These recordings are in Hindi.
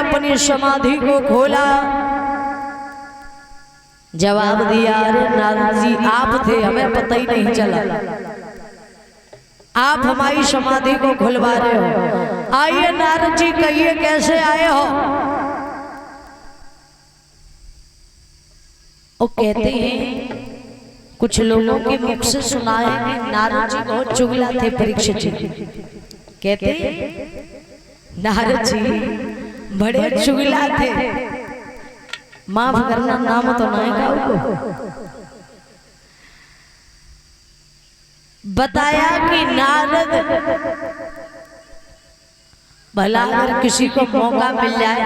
अपनी समाधि को खोला। जवाब दिया, अरे नारद जी आप थे, हमें पता ही नहीं चला, आप हमारी समाधि को खुलवा रहे हो। आइए नारद जी कहिए कैसे आए हो। वो कहते हैं कुछ लोगों के मुख से सुना है कि नारद जी बहुत चुगला थे परीक्षित जी। कहते नारद जी बड़े चुगला थे, माफ करना नाम तो नहीं का। बताया कि नारद भला अगर किसी को मौका मिल जाए,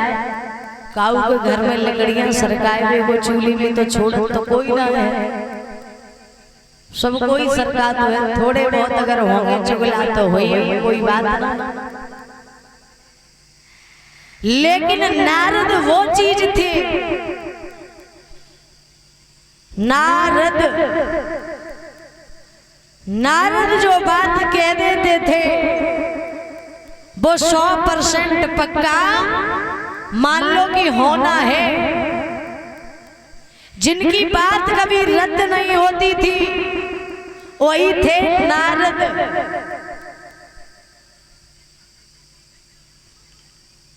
काऊ के घर में लकड़ियां सरकाए हुए वो चूल्हे में तो छोड़ो तो कोई ना है, सब कोई सरकार तो है, थोड़े बहुत अगर होंगे चुगला तो हो ही, कोई बात ना। लेकिन नारद वो चीज थे, नारद जो बात कह देते थे वो 100% पक्का मान लो कि होना है। जिनकी बात कभी रद्द नहीं होती थी वही थे नारद।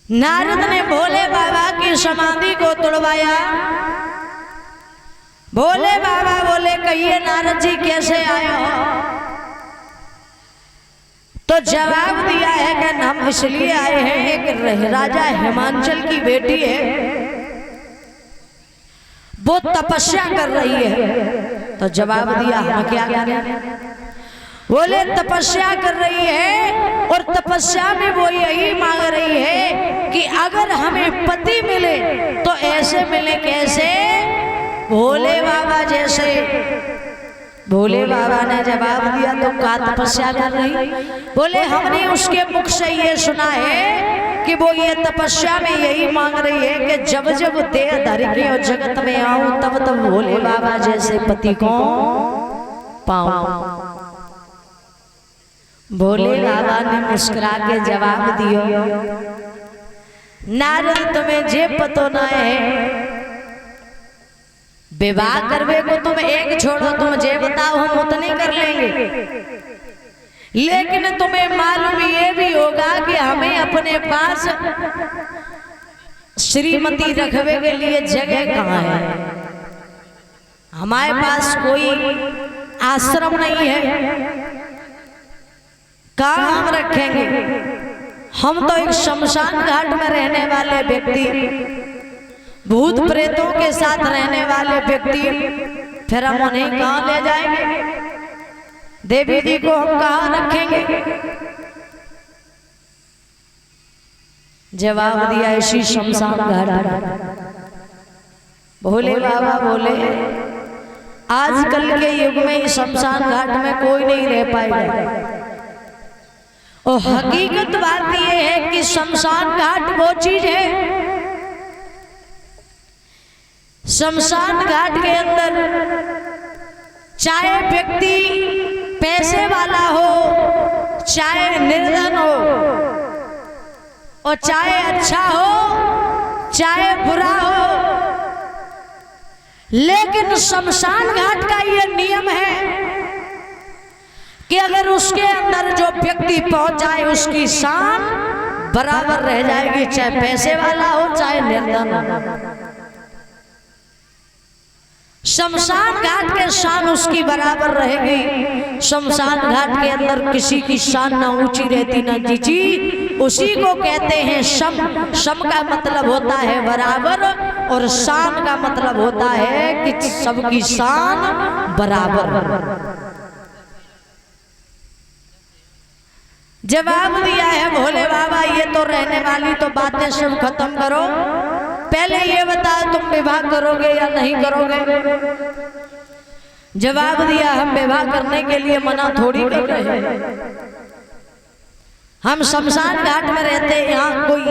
नारद ने भोले बाबा की समाधि को तोड़वाया। भोले बाबा बोले कहिए नारद जी कैसे आए हो। तो जवाब दिया है कि हम इसलिए आए हैं, एक राजा हिमांचल की बेटी है वो तपस्या कर रही है। तो जवाब दिया हम क्या करें। बोले तपस्या कर रही है और तपस्या में वो यही मांग रही है कि अगर हमें पति मिले तो ऐसे मिले कैसे, भोले बाबा जैसे। भोले बाबा ने जवाब दिया तो क्या तपस्या कर रही। बोले हमने उसके मुख से ये सुना है कि वो ये तपस्या में यही मांग रही है कि जब जब देह धर के और जगत में आऊं तब तब भोले बाबा जैसे पति को पाऊं। भोले बाबा ने मुस्कुरा के जवाब दियो, नारद तुम्हें जे पतो ना है, विवाह करवे को तुम एक छोड़ो, तुम जे बताओ हम उतने कर लेंगे। लेकिन तुम्हें मालूम ये भी होगा कि हमें अपने पास श्रीमती रखवे के लिए जगह कहाँ है। हमारे पास कोई आश्रम नहीं है, कहाँ हम रखेंगे। हम तो एक शमशान घाट में रहने वाले व्यक्ति, भूत प्रेतों के साथ रहने वाले व्यक्ति, फिर हम उन्हें कहाँ ले जाएंगे। देवी जी को हम कहाँ रखेंगे। जवाब दिया इसी शमशान घाट। भोले बाबा बोले आजकल के युग में इस शमशान घाट में कोई नहीं रह पाएगा। और हकीकत बात यह है कि शमशान घाट वो चीज है, शमशान घाट के अंदर चाहे व्यक्ति पैसे वाला हो, चाहे निर्धन हो, और चाहे अच्छा हो चाहे बुरा हो, लेकिन शमशान घाट का ये नियम है कि अगर उसके अंदर जो व्यक्ति पहुंच जाए उसकी शान बराबर रह जाएगी, चाहे पैसे वाला हो चाहे निर्धन हो। शमशान घाट के शान उसकी बराबर रहेगी। शमशान घाट के अंदर किसी की शान ना ऊंची रहती ना नीची। उसी को कहते हैं शम। शम का मतलब होता है बराबर और शान का मतलब होता है कि सबकी शान बराबर। जवाब दिया है भोले बाबा ये तो रहने वाली तो बातें सब खत्म करो, पहले ये बताओ तुम विवाह करोगे या नहीं करोगे। जवाब दिया हम विवाह करने के लिए मना थोड़ी कर रहे हैं, हम शमशान घाट में रहते हैं, यहाँ कोई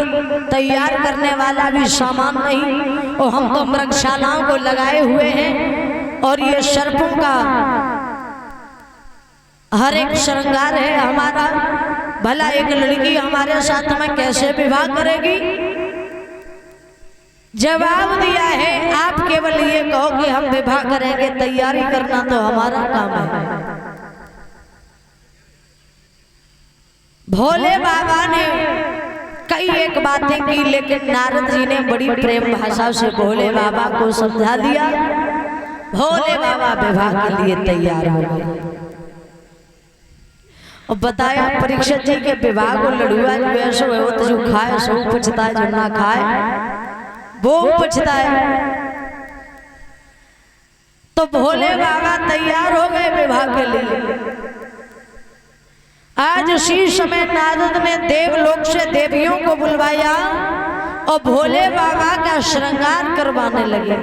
तैयार करने वाला भी सामान नहीं, और हम तो मृगशालाओं को लगाए हुए हैं और ये सर्पों का हर एक श्रृंगार है हमारा। भला एक लड़की हमारे साथ में कैसे विवाह करेगी। जवाब दिया है आप केवल ये कहो कि हम विवाह करेंगे, तैयारी करना तो हमारा काम है। भोले बाबा ने कई एक बातें की, लेकिन नारद जी ने बड़ी प्रेम भाषा से भोले बाबा को समझा दिया। भोले बाबा विवाह के लिए तैयार हो गए और बताया परीक्षित जी के विवाह को लड़ुआ जो ऐसो है वो तो जो खाए सो पूछता है, जो ना खाए वो पूछता है। तो भोले बाबा तैयार हो गए विवाह के लिए। आज उसी समय नारद ने देवलोक से देवियों को बुलवाया और भोले बाबा का श्रृंगार करवाने लगे।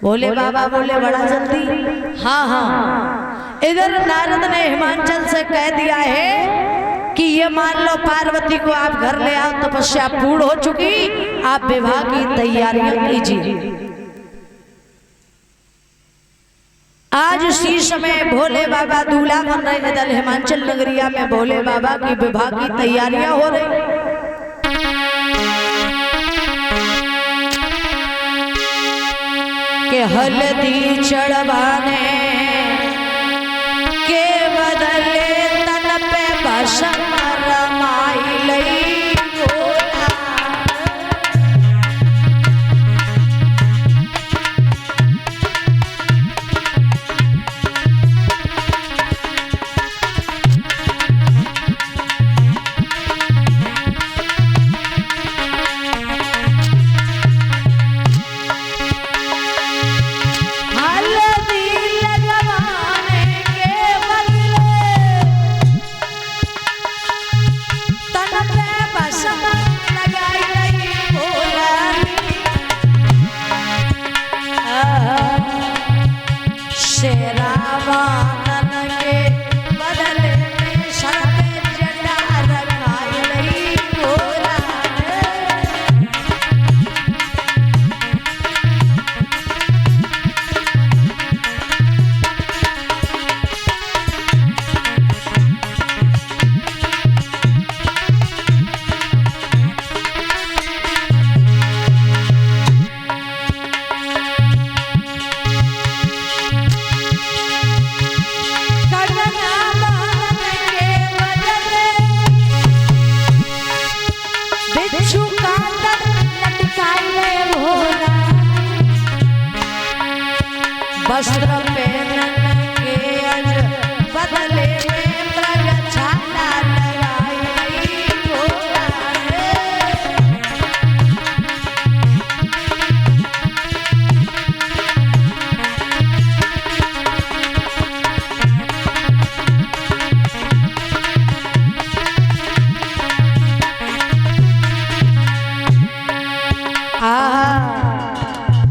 भोले बाबा बोले बड़ा जल्दी? हाँ हाँ। इधर नारद ने हिमांचल से कह दिया है कि ये मान लो पार्वती को आप घर ले आओ, तपस्या पूर्ण हो चुकी, आप विवाह की तैयारियां कीजिए। आज उसी समय भोले बाबा दूल्हा बन रहे इधर हिमांचल नगरिया में भोले बाबा की विवाह की तैयारियां हो रही। के हल्दी चढ़वाने के बदले तन पे भस्म रमाई लई भोला। वस्त्र पहनन के अज बदले में प्रगछाला लगाई भोला।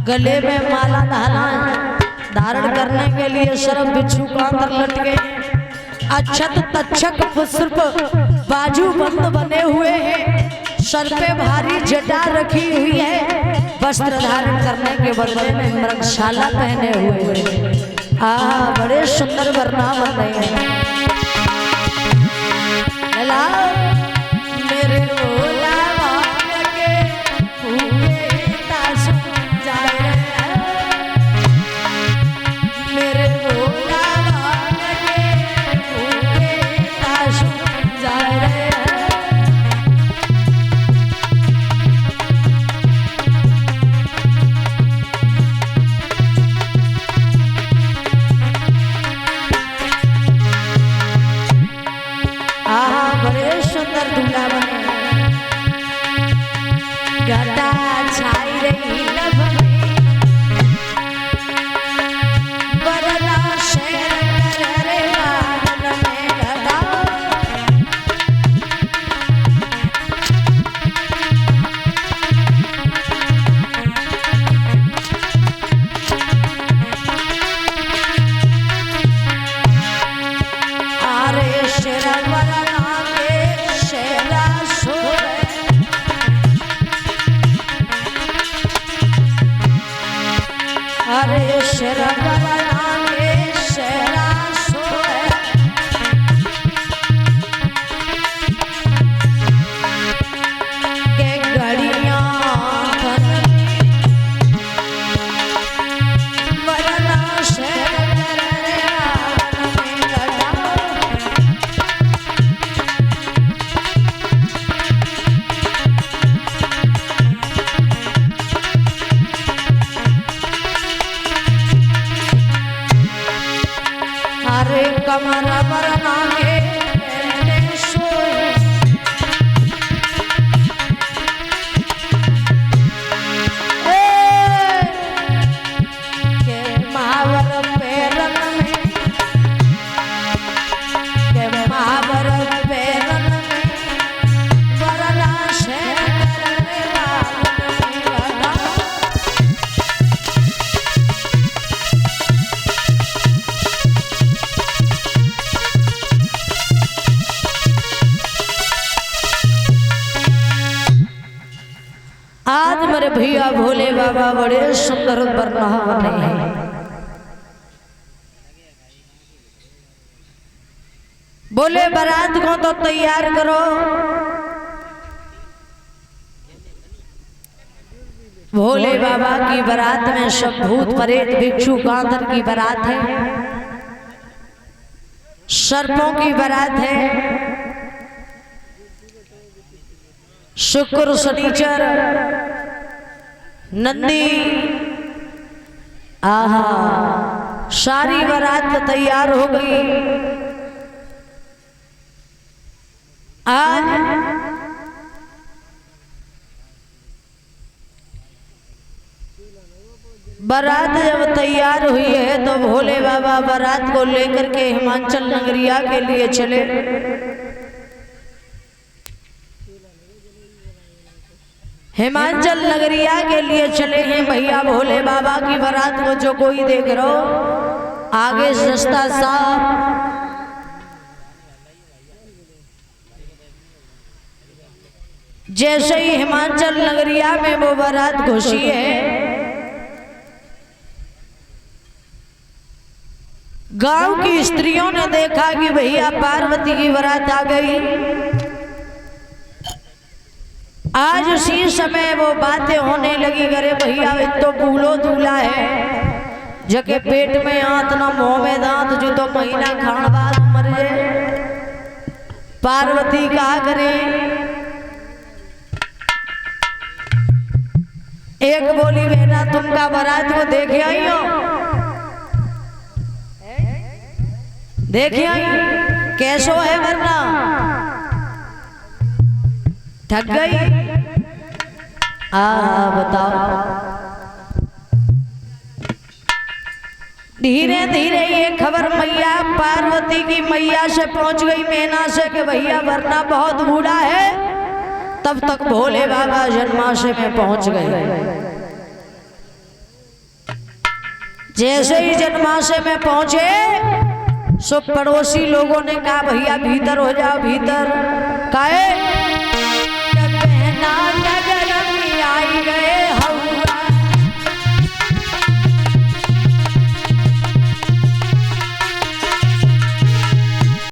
गले में माला धारण करने के लिए सर्व बिच्छू का अंदर लटके, अक्षत तक्षक पुष्प बाजू बंद बने हुए हैं, सर पे भारी जटा रखी हुई है, वस्त्र धारण करने के बदले में मृगशाला पहने हुए हैं। बड़े सुंदर वरना बन रहे हैं। मेरे भोला आज मेरे भैया भोले बाबा बड़े सुंदर बरना बने हैं। बोले बारात को तो तैयार करो। भोले बाबा की बारात में सब भूत प्रेत भिक्षु कांदर की बारात है, सर्पों की बारात है। शुक्र शनिचर नंदी आहा सारी बारात तैयार हो गई। आज बारात जब तैयार हुई है तो भोले बाबा बारात को लेकर के हिमाचल नगरिया के लिए चले। हिमाचल नगरिया के लिए चले हैं भैया भोले बाबा की बारात को जो कोई देख रहा हो। आगे रास्ता साफ, जैसे ही हिमाचल नगरिया में वो बारात घुसी है, गांव की स्त्रियों ने देखा कि भैया पार्वती की बारात आ गई। आज उसी समय वो बातें होने लगी, करे भैया तो बूलो दूल्हा है जके पेट में आंत ना मुंह में दांत, जो तो महीना खान बाद मर जाए। पार्वती कहा करे, एक बोली बेटा तुम का बारात को देखे आई हो, देखे आई कैसो है वरना थक गई। बताओ। धीरे धीरे ये खबर मैया पार्वती की मैया से पहुंच गई, मैना से कि भैया वरना बहुत बूढ़ा है। तब तक भोले बाबा जन्माशय में पहुंच गए। जैसे ही जन्माशय में पहुंचे सो पड़ोसी लोगों ने कहा भैया भीतर हो जाओ, भीतर काहे